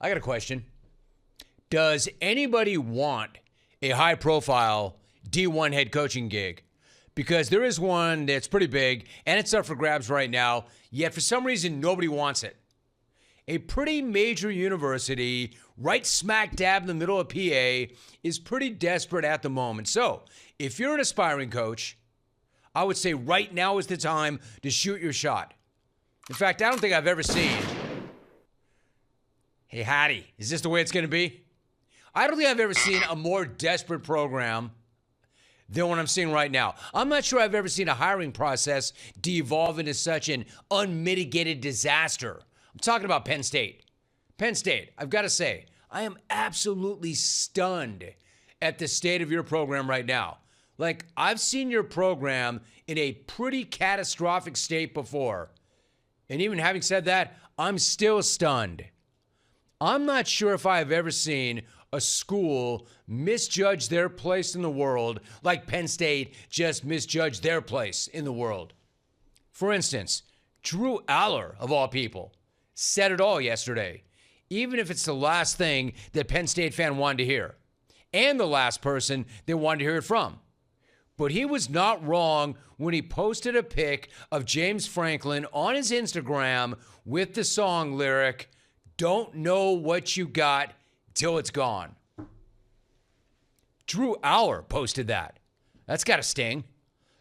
I got a question. Does anybody want a high-profile D1 head coaching gig? Because there is one that's pretty big, and it's up for grabs right now, yet for some reason nobody wants it. A pretty major university right smack dab in the middle of PA is pretty desperate at the moment. So if you're an aspiring coach, I would say right now is the time to shoot your shot. In fact, I don't think I've ever seen, hey, Hattie, is this the way it's going to be? I don't think I've ever seen a more desperate program than what I'm seeing right now. I'm not sure I've ever seen a hiring process devolve into such an unmitigated disaster. I'm talking about Penn State. Penn State, I've got to say, I am absolutely stunned at the state of your program right now. Like, I've seen your program in a pretty catastrophic state before. And even having said that, I'm still stunned. I'm not sure if I've ever seen a school misjudge their place in the world like Penn State just misjudged their place in the world. For instance, Drew Aller, of all people, said it all yesterday, even if it's the last thing that Penn State fan wanted to hear, and the last person they wanted to hear it from. But he was not wrong when he posted a pic of James Franklin on his Instagram with the song lyric, "Don't know what you got till it's gone." Drew Aller posted that. That's got to sting.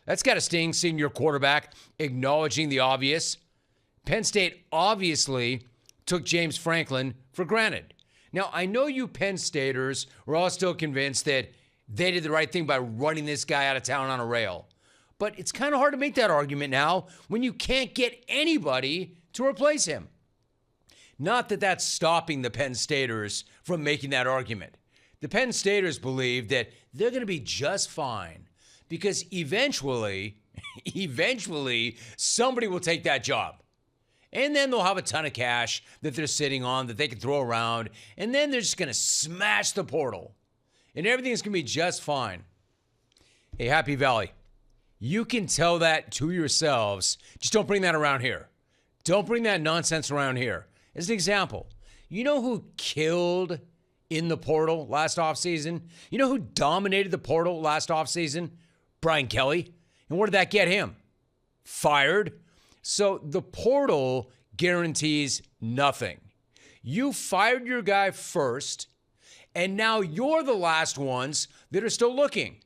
That's got to sting seeing your quarterback acknowledging the obvious. Penn State obviously took James Franklin for granted. Now, I know you Penn Staters are all still convinced that they did the right thing by running this guy out of town on a rail. But it's kind of hard to make that argument now when you can't get anybody to replace him. Not that that's stopping the Penn Staters from making that argument. The Penn Staters believe that they're going to be just fine because eventually, somebody will take that job. And then they'll have a ton of cash that they're sitting on that they can throw around. And then they're just going to smash the portal. And everything's going to be just fine. Hey, Happy Valley, you can tell that to yourselves. Just don't bring that around here. Don't bring that nonsense around here. As an example, you know who killed in the portal last offseason? You know who dominated the portal last offseason? Brian Kelly. And where did that get him? Fired. So the portal guarantees nothing. You fired your guy first, and now you're the last ones that are still looking.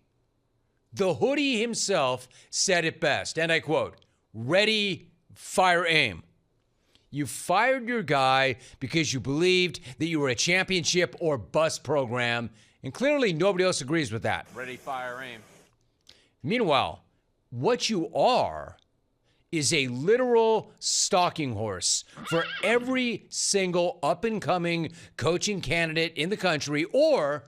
The hoodie himself said it best, and I quote, "Ready, fire, aim." You fired your guy because you believed that you were a championship or bust program, and clearly nobody else agrees with that. Ready, fire, aim. Meanwhile, what you are is a literal stalking horse for every single up-and-coming coaching candidate in the country or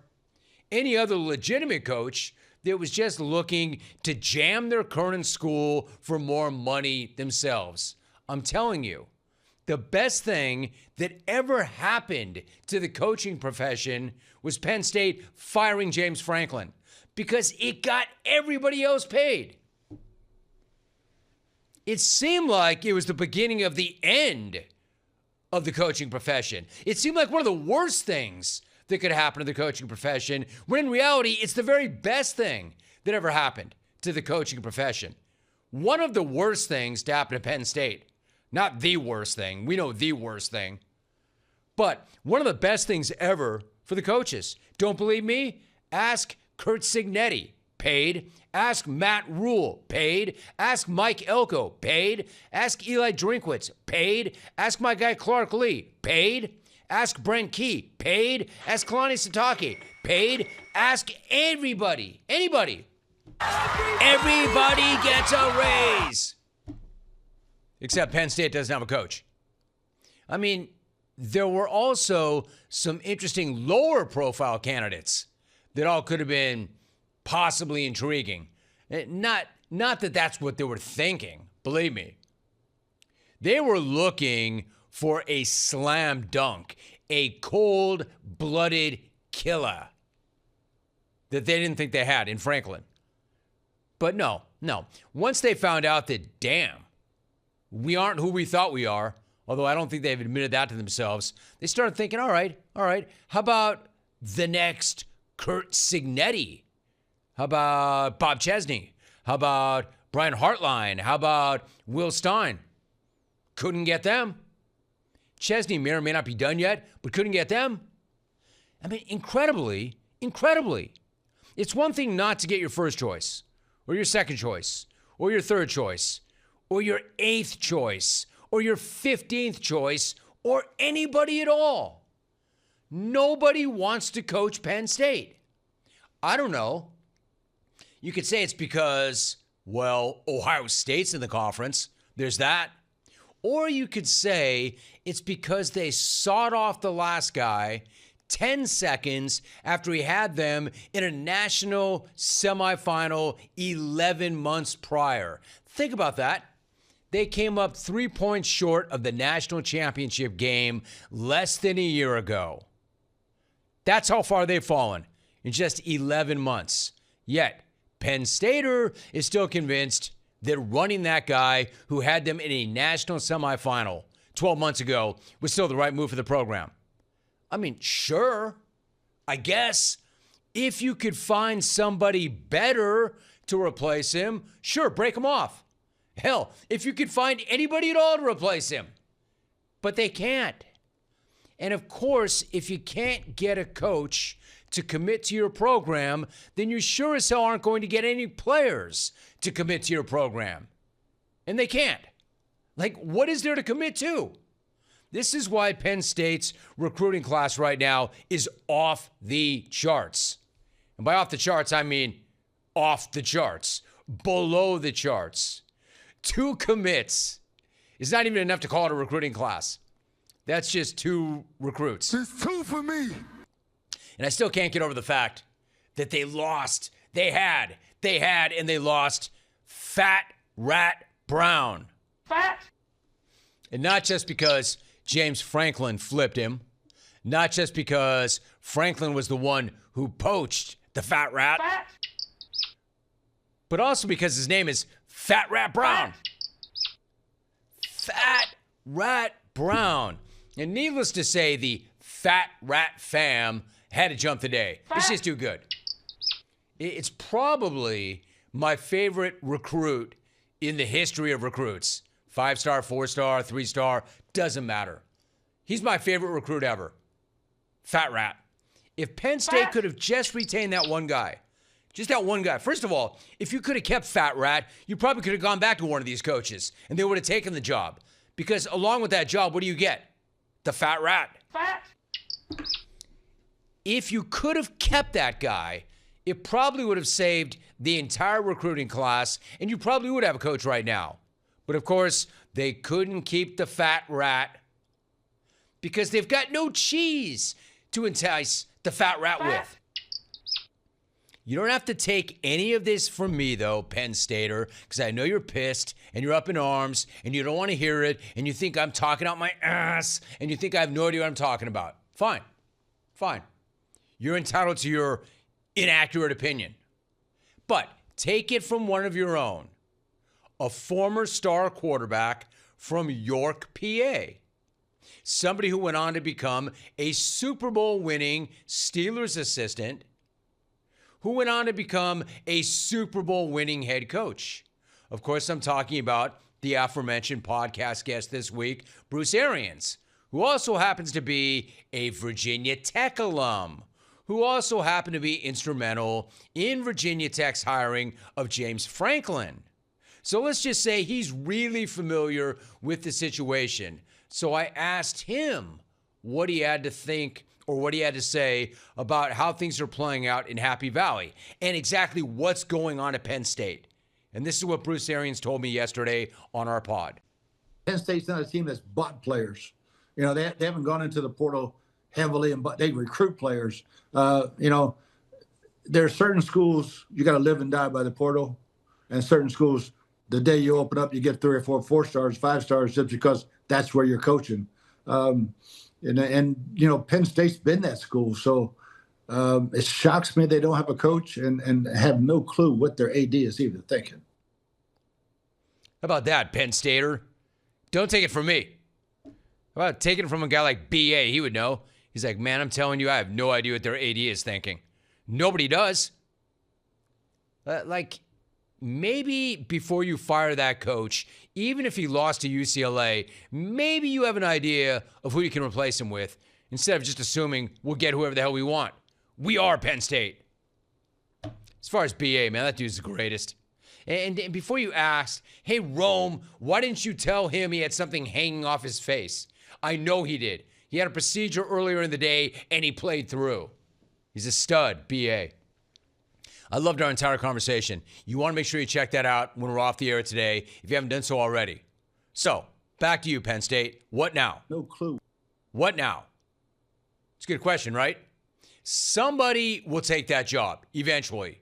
any other legitimate coach that was just looking to jam their current school for more money themselves. I'm telling you, the best thing that ever happened to the coaching profession was Penn State firing James Franklin because it got everybody else paid. It seemed like it was the beginning of the end of the coaching profession. It seemed like one of the worst things that could happen to the coaching profession, when in reality, it's the very best thing that ever happened to the coaching profession. One of the worst things to happen to Penn State. Not the worst thing. We know the worst thing. But one of the best things ever for the coaches. Don't believe me? Ask Kurt Signetti. Paid. Ask Matt Rule. Paid. Ask Mike Elko. Paid. Ask Eli Drinkwitz. Paid. Ask my guy Clark Lee. Paid. Ask Brent Key. Paid. Ask Kalani Sitake. Paid. Ask everybody. Anybody. Everybody gets a raise. Except Penn State doesn't have a coach. I mean, there were also some interesting lower profile candidates that all could have been possibly intriguing. Not that that's what they were thinking, believe me. They were looking for a slam dunk, a cold-blooded killer that they didn't think they had in Franklin. But no. Once they found out that, damn, we aren't who we thought we are, although I don't think they've admitted that to themselves. They started thinking, all right, how about the next Curt Cignetti? How about Bob Chesney? How about Brian Hartline? How about Will Stein? Couldn't get them. Chesney may or may not be done yet, but couldn't get them. I mean, incredibly, it's one thing not to get your first choice, or your second choice, or your third choice, or your 8th choice, or your 15th choice, or anybody at all. Nobody wants to coach Penn State. I don't know. You could say it's because, well, Ohio State's in the conference. There's that. Or you could say it's because they sawed off the last guy 10 seconds after he had them in a national semifinal 11 months prior. Think about that. They came up 3 points short of the national championship game less than a year ago. That's how far they've fallen in just 11 months. Yet, Penn Stater is still convinced that running that guy who had them in a national semifinal 12 months ago was still the right move for the program. I mean, sure, I guess. If you could find somebody better to replace him, sure, break him off. Hell, if you could find anybody at all to replace him. But they can't. And of course, if you can't get a coach to commit to your program, then you sure as hell aren't going to get any players to commit to your program. And they can't. Like, what is there to commit to? This is why Penn State's recruiting class right now is off the charts. And by off the charts, I mean off the charts, below the charts. 2 commits is not even enough to call it a recruiting class. That's just 2 recruits. It's 2 for me. And I still can't get over the fact that they lost. They had, and they lost Fat Rat Brown. Fat? And not just because James Franklin flipped him, not just because Franklin was the one who poached the Fat Rat, but also because his name is Fat Rat Brown. Fat Rat Brown. And needless to say, the Fat Rat fam had to jump today. It's just too good. It's probably my favorite recruit in the history of recruits. 5-star, 4-star, 3-star, doesn't matter. He's my favorite recruit ever. Fat Rat. If Penn State could have just retained that one guy, just that one guy. First of all, if you could have kept Fat Rat, you probably could have gone back to one of these coaches, and they would have taken the job. Because along with that job, what do you get? The Fat Rat. Fat. If you could have kept that guy, it probably would have saved the entire recruiting class, and you probably would have a coach right now. But of course, they couldn't keep the Fat Rat because they've got no cheese to entice the Fat Rat with. You don't have to take any of this from me, though, Penn Stater, because I know you're pissed and you're up in arms and you don't want to hear it and you think I'm talking out my ass and you think I have no idea what I'm talking about. Fine. You're entitled to your inaccurate opinion. But take it from one of your own, a former star quarterback from York, PA. Somebody who went on to become a Super Bowl winning Steelers assistant, who went on to become a Super Bowl winning head coach. Of course, I'm talking about the aforementioned podcast guest this week, Bruce Arians, who also happens to be a Virginia Tech alum, who also happened to be instrumental in Virginia Tech's hiring of James Franklin. So let's just say he's really familiar with the situation. So I asked him what he had to think or what he had to say about how things are playing out in Happy Valley and exactly what's going on at Penn State. And this is what Bruce Arians told me yesterday on our pod. Penn State's not a team that's bought players. You know, they haven't gone into the portal heavily, but they recruit players. You know, there are certain schools you got to live and die by the portal, and certain schools, the day you open up, you get 3 or 4 4-stars, 5-stars, just because that's where you're coaching. And you know, Penn State's been that school, so it shocks me they don't have a coach and have no clue what their AD is even thinking. How about that, Penn Stater? Don't take it from me. How about taking it from a guy like BA? He would know. He's like, man, I'm telling you, I have no idea what their AD is thinking. Nobody does. Maybe before you fire that coach, even if he lost to UCLA, maybe you have an idea of who you can replace him with instead of just assuming we'll get whoever the hell we want. We are Penn State. As far as BA, man, that dude's the greatest. And before you ask, hey, Rome, why didn't you tell him he had something hanging off his face? I know he did. He had a procedure earlier in the day, and he played through. He's a stud, BA. I loved our entire conversation. You want to make sure you check that out when we're off the air today, if you haven't done so already. So, back to you, Penn State. What now? No clue. What now? It's a good question, right? Somebody will take that job eventually.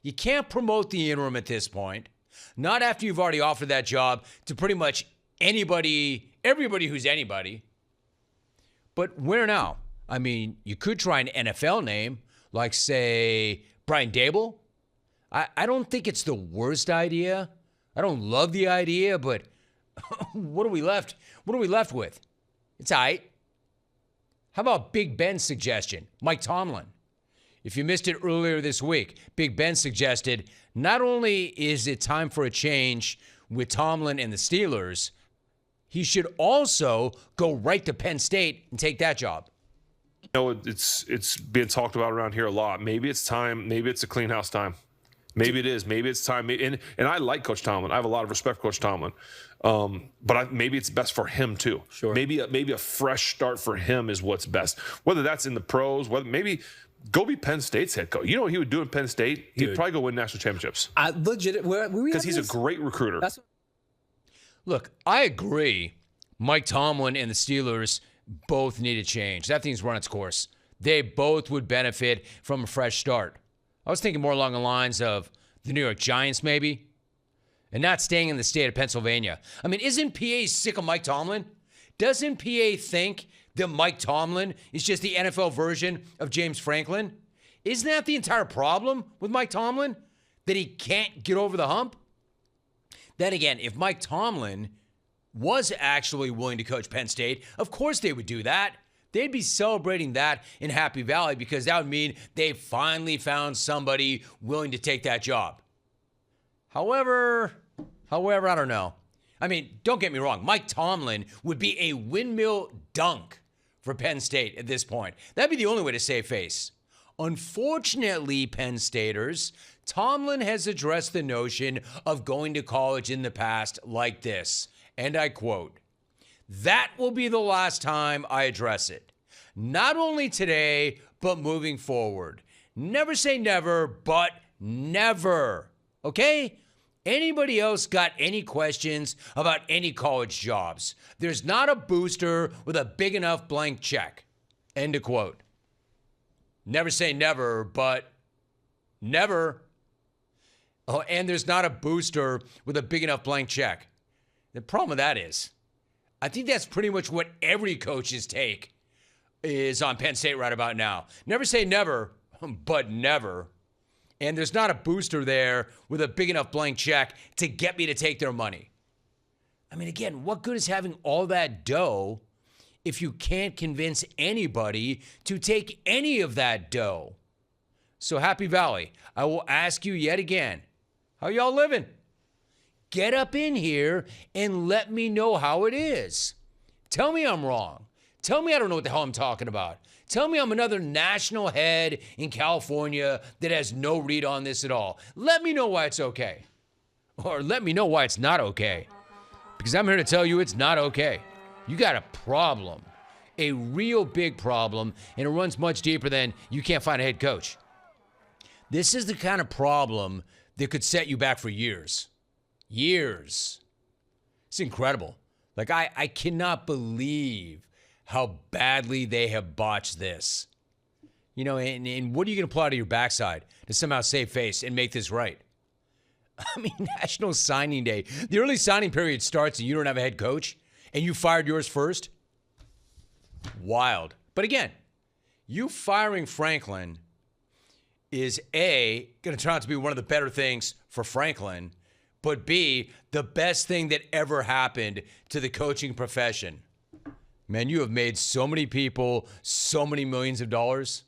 You can't promote the interim at this point. Not after you've already offered that job to pretty much everybody who's anybody. But where now? I mean, you could try an NFL name, like, say, Brian Dable. I don't think it's the worst idea. I don't love the idea, but what are we left with? It's all right. How about Big Ben's suggestion, Mike Tomlin? If you missed it earlier this week, Big Ben suggested not only is it time for a change with Tomlin and the Steelers, he should also go right to Penn State and take that job. You know, it's being talked about around here a lot. Maybe it's time. Maybe it's a clean house time. Maybe it is. Maybe it's time. And I like Coach Tomlin. I have a lot of respect for Coach Tomlin. But maybe it's best for him too. Sure. Maybe a fresh start for him is what's best. Whether that's in the pros, maybe go be Penn State's head coach. You know what he would do in Penn State? He'd probably go win national championships. Because he's a great recruiter. Look, I agree. Mike Tomlin and the Steelers both need a change. That thing's run its course. They both would benefit from a fresh start. I was thinking more along the lines of the New York Giants, maybe, and not staying in the state of Pennsylvania. I mean, isn't PA sick of Mike Tomlin? Doesn't PA think that Mike Tomlin is just the NFL version of James Franklin? Isn't that the entire problem with Mike Tomlin? That he can't get over the hump? Then again, if Mike Tomlin was actually willing to coach Penn State, of course they would do that. They'd be celebrating that in Happy Valley because that would mean they finally found somebody willing to take that job. However, I don't know. I mean, don't get me wrong. Mike Tomlin would be a windmill dunk for Penn State at this point. That'd be the only way to save face. Unfortunately, Penn Staters, Tomlin has addressed the notion of going to college in the past like this, and I quote, "That will be the last time I address it. Not only today, but moving forward. Never say never, but never." Okay? Anybody else got any questions about any college jobs? There's not a booster with a big enough blank check. End of quote. Never say never, but never. Oh, and there's not a booster with a big enough blank check. The problem with that is, I think that's pretty much what every coach's take is on Penn State right about now. Never say never, but never. And there's not a booster there with a big enough blank check to get me to take their money. I mean, again, what good is having all that dough if you can't convince anybody to take any of that dough? So Happy Valley, I will ask you yet again, how y'all living? Get up in here and let me know how it is. Tell me I'm wrong. Tell me I don't know what the hell I'm talking about. Tell me I'm another national head in California that has no read on this at all. Let me know why it's okay. Or let me know why it's not okay. Because I'm here to tell you it's not okay. You got a problem. A real big problem, and it runs much deeper than you can't find a head coach. This is the kind of problem that could set you back for years. Years. It's incredible. Like, I cannot believe how badly they have botched this. You know, and what are you going to pull out of your backside to somehow save face and make this right? I mean, National Signing Day. The early signing period starts and you don't have a head coach and you fired yours first? Wild. But again, you firing Franklin is A, going to turn out to be one of the better things for Franklin, but B, the best thing that ever happened to the coaching profession. Man, you have made so many people so many millions of dollars.